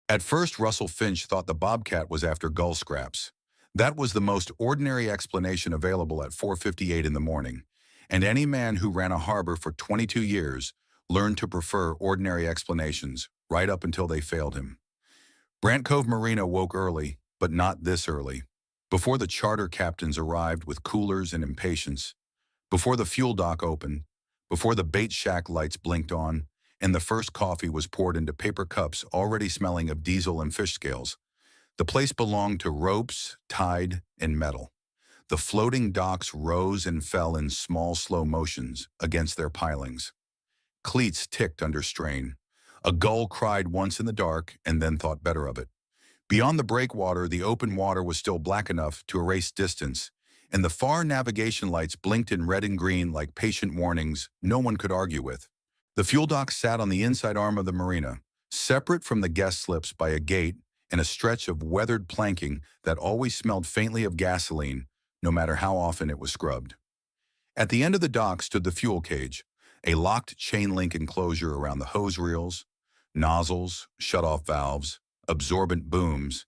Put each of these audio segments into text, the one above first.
At first, Russell Finch thought the bobcat was after gull scraps. That was the most ordinary explanation available at 4:58 in the morning, and any man who ran a harbor for 22 years learned to prefer ordinary explanations, right up until they failed him. Brant Cove Marina woke early, but not this early. Before the charter captains arrived with coolers and impatience, before the fuel dock opened, before the bait shack lights blinked on, and the first coffee was poured into paper cups already smelling of diesel and fish scales, the place belonged to ropes, tide, and metal. The floating docks rose and fell in small, slow motions against their pilings. Cleats ticked under strain. A gull cried once in the dark and then thought better of it. Beyond the breakwater, the open water was still black enough to erase distance, and the far navigation lights blinked in red and green like patient warnings no one could argue with. The fuel dock sat on the inside arm of the marina, separate from the guest slips by a gate and a stretch of weathered planking that always smelled faintly of gasoline, no matter how often it was scrubbed. At the end of the dock stood the fuel cage, a locked chain-link enclosure around the hose reels, nozzles, shut-off valves, absorbent booms,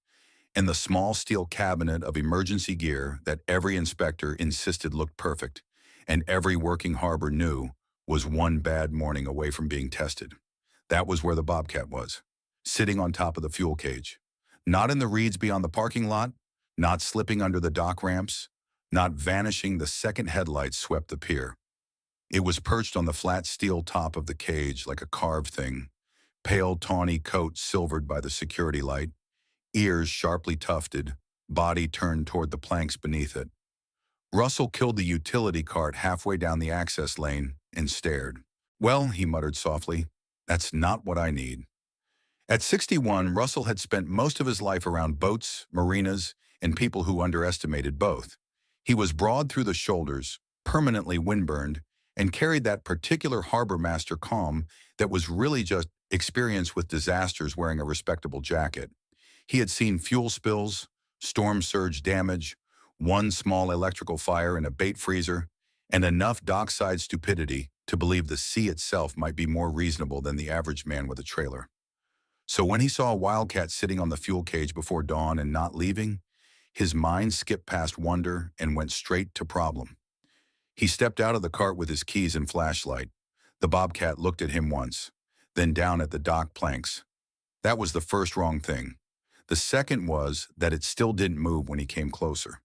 and the small steel cabinet of emergency gear that every inspector insisted looked perfect, and every working harbor knew was one bad morning away from being tested. That was where the bobcat was, sitting on top of the fuel cage. Not in the reeds beyond the parking lot, not slipping under the dock ramps, not vanishing the second headlights swept the pier. It was perched on the flat steel top of the cage like a carved thing, pale tawny coat silvered by the security light, ears sharply tufted, body turned toward the planks beneath it. Russell killed the utility cart halfway down the access lane and stared. "Well," he muttered softly, "that's not what I need." At 61, Russell had spent most of his life around boats, marinas, and people who underestimated both. He was broad through the shoulders, permanently windburned, and carried that particular harbor master calm that was really just experience with disasters wearing a respectable jacket. He had seen fuel spills, storm surge damage, one small electrical fire in a bait freezer, and enough dockside stupidity to believe the sea itself might be more reasonable than the average man with a trailer. So when he saw a wildcat sitting on the fuel cage before dawn and not leaving, his mind skipped past wonder and went straight to problem. He stepped out of the cart with his keys and flashlight. The bobcat looked at him once, then down at the dock planks. That was the first wrong thing. The second was that it still didn't move when he came closer.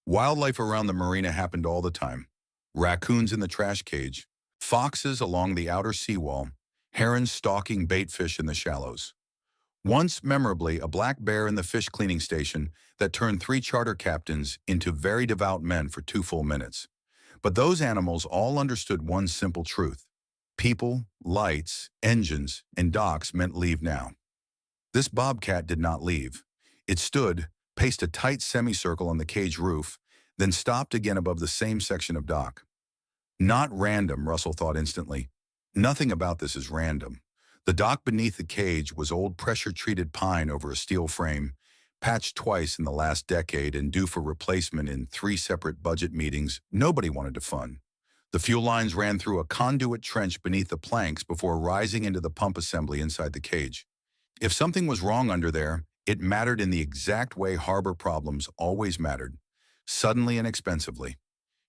Wildlife around the marina happened all the time. Raccoons in the trash cage, foxes along the outer seawall, herons stalking bait fish in the shallows. Once, memorably, a black bear in the fish cleaning station that turned 3 charter captains into very devout men for 2 full minutes. But those animals all understood one simple truth. People, lights, engines, and docks meant leave now. This bobcat did not leave. It stood, paced a tight semicircle on the cage roof, then stopped again above the same section of dock. Not random, Russell thought instantly. Nothing about this is random. The dock beneath the cage was old pressure-treated pine over a steel frame, patched twice in the last decade and due for replacement in 3 separate budget meetings nobody wanted to fund. The fuel lines ran through a conduit trench beneath the planks before rising into the pump assembly inside the cage. If something was wrong under there, it mattered in the exact way harbor problems always mattered, suddenly and expensively.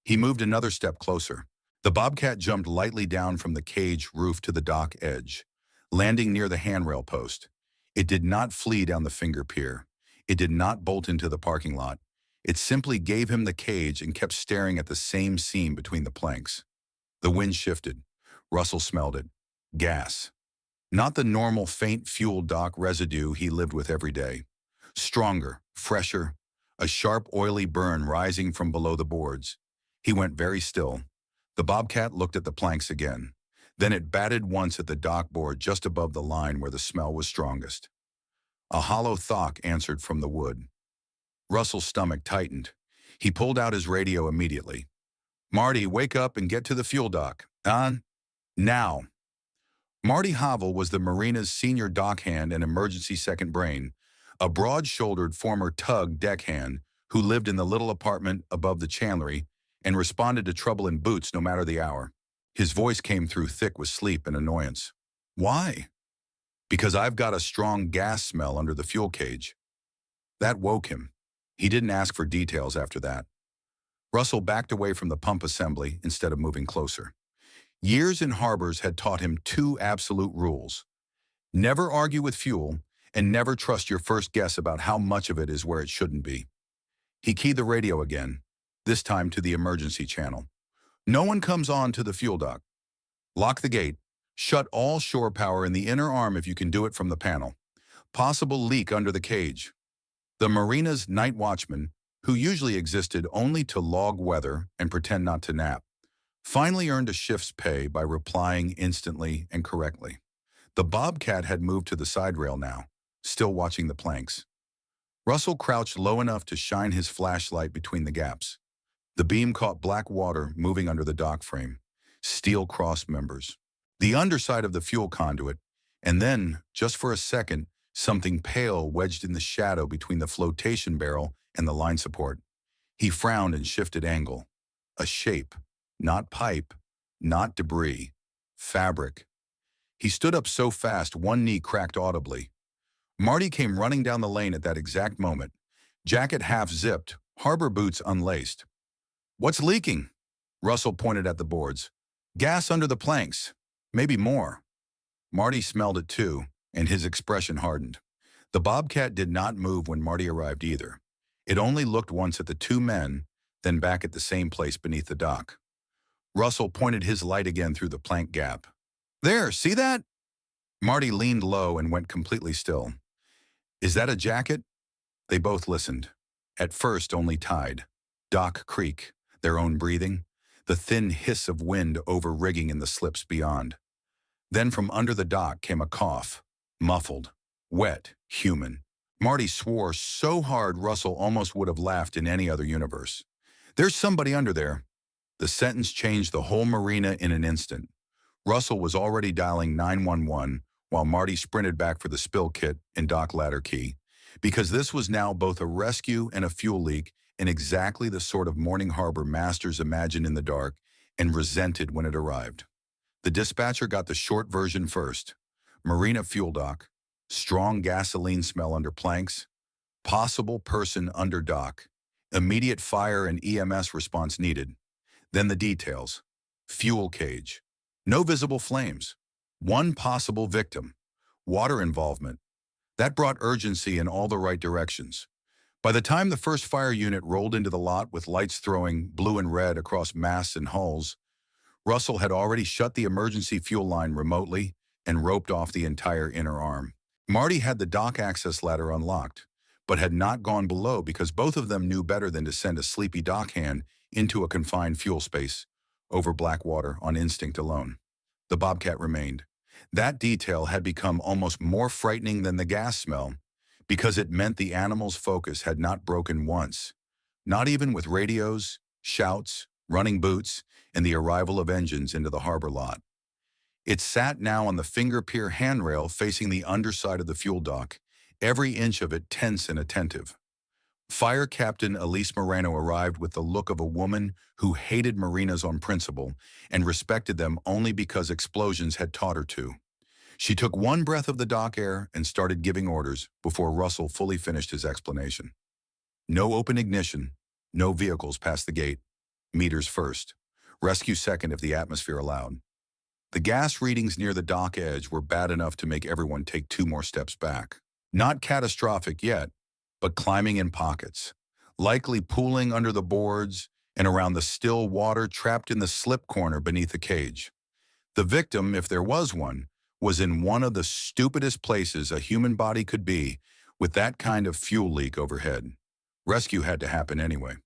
He moved another step closer. The bobcat jumped lightly down from the cage roof to the dock edge, landing near the handrail post. It did not flee down the finger pier. It did not bolt into the parking lot. It simply gave him the cage and kept staring at the same seam between the planks. The wind shifted. Russell smelled it. Gas. Not the normal faint fuel dock residue he lived with every day. Stronger, fresher, a sharp oily burn rising from below the boards. He went very still. The bobcat looked at the planks again. Then it batted once at the dock board just above the line where the smell was strongest. A hollow thok answered from the wood. Russell's stomach tightened. He pulled out his radio immediately. "Marty, wake up and get to the fuel dock. Now." Marty Havel was the marina's senior dockhand and emergency second brain, a broad-shouldered former tug deckhand who lived in the little apartment above the chandlery and responded to trouble in boots no matter the hour. His voice came through thick with sleep and annoyance. "Why?" Because I've got a strong gas smell under the fuel cage. That woke him. He didn't ask for details after that. Russell backed away from the pump assembly instead of moving closer. Years in harbors had taught him two absolute rules. Never argue with fuel, and never trust your first guess about how much of it is where it shouldn't be. He keyed the radio again, this time to the emergency channel. No one comes on to the fuel dock. Lock the gate. Shut all shore power in the inner arm if you can do it from the panel. Possible leak under the cage. The marina's night watchman, who usually existed only to log weather and pretend not to nap, finally earned a shift's pay by replying instantly and correctly. The bobcat had moved to the side rail now, still watching the planks. Russell crouched low enough to shine his flashlight between the gaps. The beam caught black water moving under the dock frame, steel cross members, the underside of the fuel conduit, and then, just for a second, something pale wedged in the shadow between the flotation barrel and the line support. He frowned and shifted angle. A shape, not pipe, not debris, fabric. He stood up so fast one knee cracked audibly. Marty came running down the lane at that exact moment, jacket half zipped, harbor boots unlaced. "What's leaking?" Russell pointed at the boards. "Gas under the planks. Maybe more." Marty smelled it too, and his expression hardened. The bobcat did not move when Marty arrived either. It only looked once at the two men, then back at the same place beneath the dock. Russell pointed his light again through the plank gap. "There, see that?" Marty leaned low and went completely still. "Is that a jacket?" They both listened. At first only tide. Dock creak, their own breathing, the thin hiss of wind over rigging in the slips beyond. Then from under the dock came a cough, muffled, wet, human. Marty swore so hard Russell almost would have laughed in any other universe. "There's somebody under there." The sentence changed the whole marina in an instant. Russell was already dialing 911 while Marty sprinted back for the spill kit and dock ladder key, because this was now both a rescue and a fuel leak in exactly the sort of morning harbor masters imagined in the dark and resented when it arrived. The dispatcher got the short version first. Marina fuel dock, strong gasoline smell under planks, possible person under dock, immediate fire and EMS response needed. Then the details. Fuel cage. No visible flames. One possible victim. Water involvement. That brought urgency in all the right directions. By the time the first fire unit rolled into the lot with lights throwing blue and red across masts and hulls, Russell had already shut the emergency fuel line remotely and roped off the entire inner arm. Marty had the dock access ladder unlocked, but had not gone below because both of them knew better than to send a sleepy dockhand into a confined fuel space over black water on instinct alone. The bobcat remained. That detail had become almost more frightening than the gas smell because it meant the animal's focus had not broken once, not even with radios, shouts, running boots, and the arrival of engines into the harbor lot. It sat now on the finger pier handrail facing the underside of the fuel dock, every inch of it tense and attentive. Fire Captain Elise Moreno arrived with the look of a woman who hated marinas on principle and respected them only because explosions had taught her to. She took one breath of the dock air and started giving orders before Russell fully finished his explanation. No open ignition, no vehicles past the gate. Meters first. Rescue second if the atmosphere allowed. The gas readings near the dock edge were bad enough to make everyone take 2 more steps back. Not catastrophic yet, but climbing in pockets, likely pooling under the boards and around the still water trapped in the slip corner beneath the cage. The victim, if there was one, was in one of the stupidest places a human body could be with that kind of fuel leak overhead. Rescue had to happen anyway.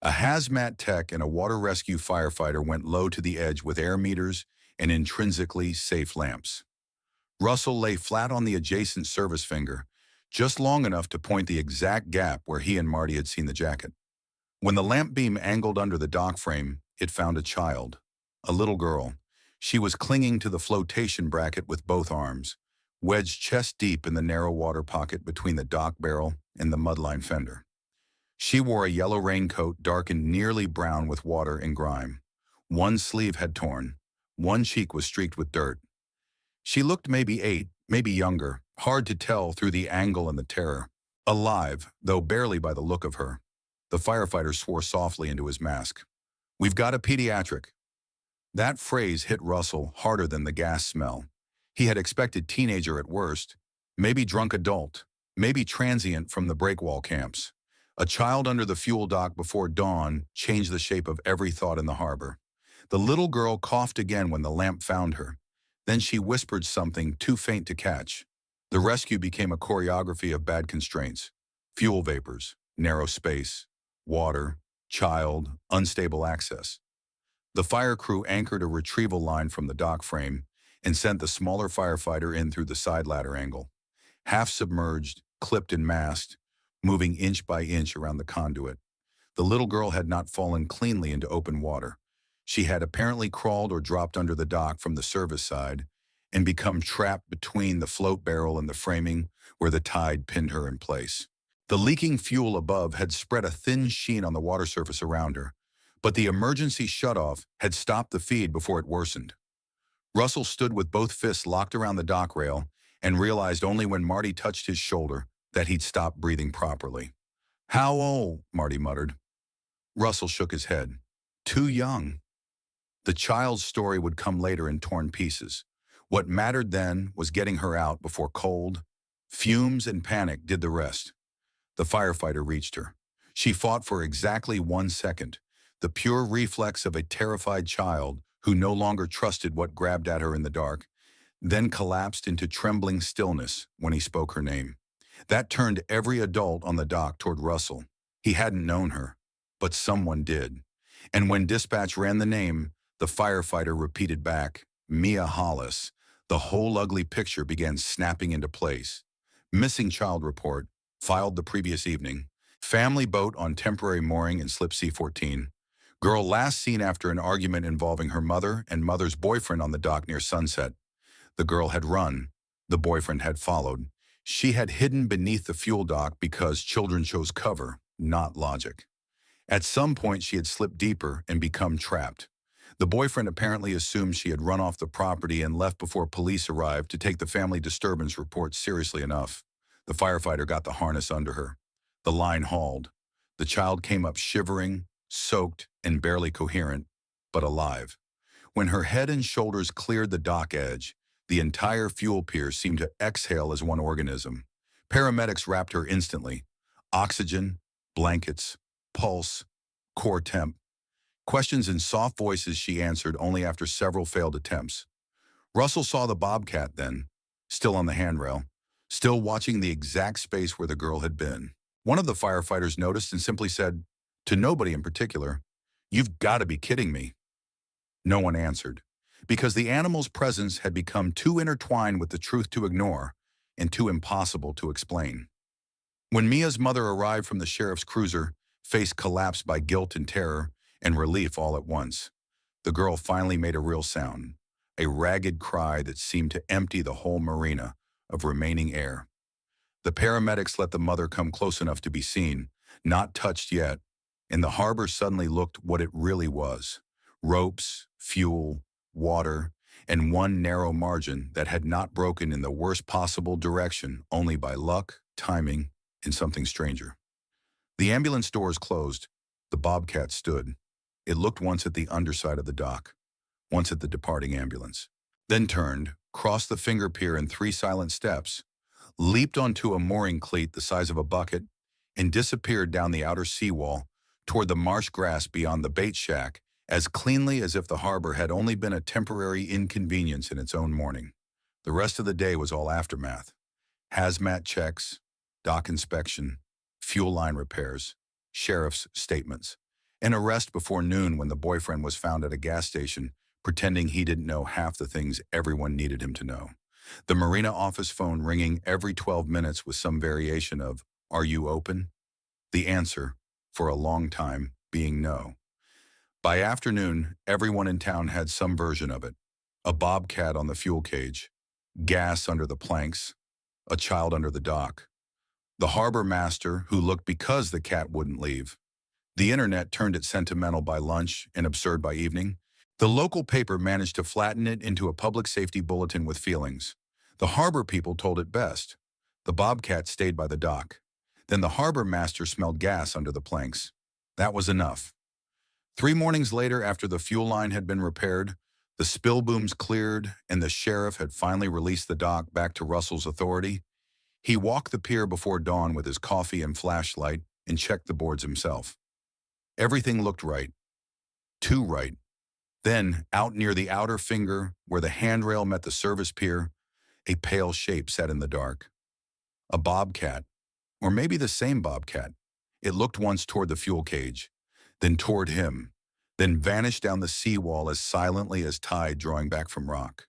A hazmat tech and a water rescue firefighter went low to the edge with air meters and intrinsically safe lamps. Russell lay flat on the adjacent service finger, just long enough to point the exact gap where he and Marty had seen the jacket. When the lamp beam angled under the dock frame, it found a child, a little girl. She was clinging to the flotation bracket with both arms, wedged chest deep in the narrow water pocket between the dock barrel and the mudline fender. She wore a yellow raincoat darkened nearly brown with water and grime. One sleeve had torn. One cheek was streaked with dirt. She looked maybe 8, maybe younger, hard to tell through the angle and the terror. Alive, though barely by the look of her. The firefighter swore softly into his mask. "We've got a pediatric." That phrase hit Russell harder than the gas smell. He had expected teenager at worst, maybe drunk adult, maybe transient from the breakwall camps. A child under the fuel dock before dawn changed the shape of every thought in the harbor. The little girl coughed again when the lamp found her. Then she whispered something too faint to catch. The rescue became a choreography of bad constraints. Fuel vapors, narrow space, water, child, unstable access. The fire crew anchored a retrieval line from the dock frame and sent the smaller firefighter in through the side ladder angle. Half submerged, clipped and masked, moving inch by inch around the conduit. The little girl had not fallen cleanly into open water. She had apparently crawled or dropped under the dock from the service side and become trapped between the float barrel and the framing where the tide pinned her in place. The leaking fuel above had spread a thin sheen on the water surface around her, but the emergency shutoff had stopped the feed before it worsened. Russell stood with both fists locked around the dock rail and realized only when Marty touched his shoulder that he'd stopped breathing properly. "How old?" Marty muttered. Russell shook his head. "Too young." The child's story would come later in torn pieces. What mattered then was getting her out before cold, fumes, and panic did the rest. The firefighter reached her. She fought for exactly 1 second, the pure reflex of a terrified child who no longer trusted what grabbed at her in the dark, then collapsed into trembling stillness when he spoke her name. That turned every adult on the dock toward Russell. He hadn't known her, but someone did. And when dispatch ran the name, the firefighter repeated back, "Mia Hollis." The whole ugly picture began snapping into place. Missing child report, filed the previous evening. Family boat on temporary mooring in slip C-14. Girl last seen after an argument involving her mother and mother's boyfriend on the dock near sunset. The girl had run. The boyfriend had followed. She had hidden beneath the fuel dock because children chose cover, not logic. At some point, she had slipped deeper and become trapped. The boyfriend apparently assumed she had run off the property and left before police arrived to take the family disturbance report seriously enough. The firefighter got the harness under her. The line hauled. The child came up shivering, soaked, and barely coherent, but alive. When her head and shoulders cleared the dock edge, the entire fuel pier seemed to exhale as one organism. Paramedics wrapped her instantly. Oxygen, blankets, pulse, core temp. Questions in soft voices she answered only after several failed attempts. Russell saw the Bobcat then, still on the handrail, still watching the exact space where the girl had been. One of the firefighters noticed and simply said, to nobody in particular, "You've got to be kidding me." No one answered, because the animal's presence had become too intertwined with the truth to ignore and too impossible to explain. When Mia's mother arrived from the sheriff's cruiser, face collapsed by guilt and terror and relief all at once, the girl finally made a real sound, a ragged cry that seemed to empty the whole marina of remaining air. The paramedics let the mother come close enough to be seen, not touched yet, and the harbor suddenly looked what it really was: ropes, fuel, water, and one narrow margin that had not broken in the worst possible direction only by luck, timing, and something stranger. The ambulance doors closed. The Bobcat stood. It looked once at the underside of the dock, once at the departing ambulance, then turned, crossed the finger pier in 3 silent steps, leaped onto a mooring cleat the size of a bucket, and disappeared down the outer seawall toward the marsh grass beyond the bait shack as cleanly as if the harbor had only been a temporary inconvenience in its own morning. The rest of the day was all aftermath. Hazmat checks, dock inspection, fuel line repairs, sheriff's statements, an arrest before noon when the boyfriend was found at a gas station pretending he didn't know half the things everyone needed him to know. The marina office phone ringing every 12 minutes with some variation of, "Are you open?" The answer, for a long time, being no. By afternoon, everyone in town had some version of it. A bobcat on the fuel cage, gas under the planks, a child under the dock. The harbor master who looked because the cat wouldn't leave. The internet turned it sentimental by lunch and absurd by evening. The local paper managed to flatten it into a public safety bulletin with feelings. The harbor people told it best. The bobcat stayed by the dock. Then the harbor master smelled gas under the planks. That was enough. 3 mornings later, after the fuel line had been repaired, the spill booms cleared, and the sheriff had finally released the dock back to Russell's authority, he walked the pier before dawn with his coffee and flashlight and checked the boards himself. Everything looked right. Too right. Then, out near the outer finger, where the handrail met the service pier, a pale shape sat in the dark. A bobcat, or maybe the same bobcat. It looked once toward the fuel cage, then toward him, then vanished down the seawall as silently as tide drawing back from rock.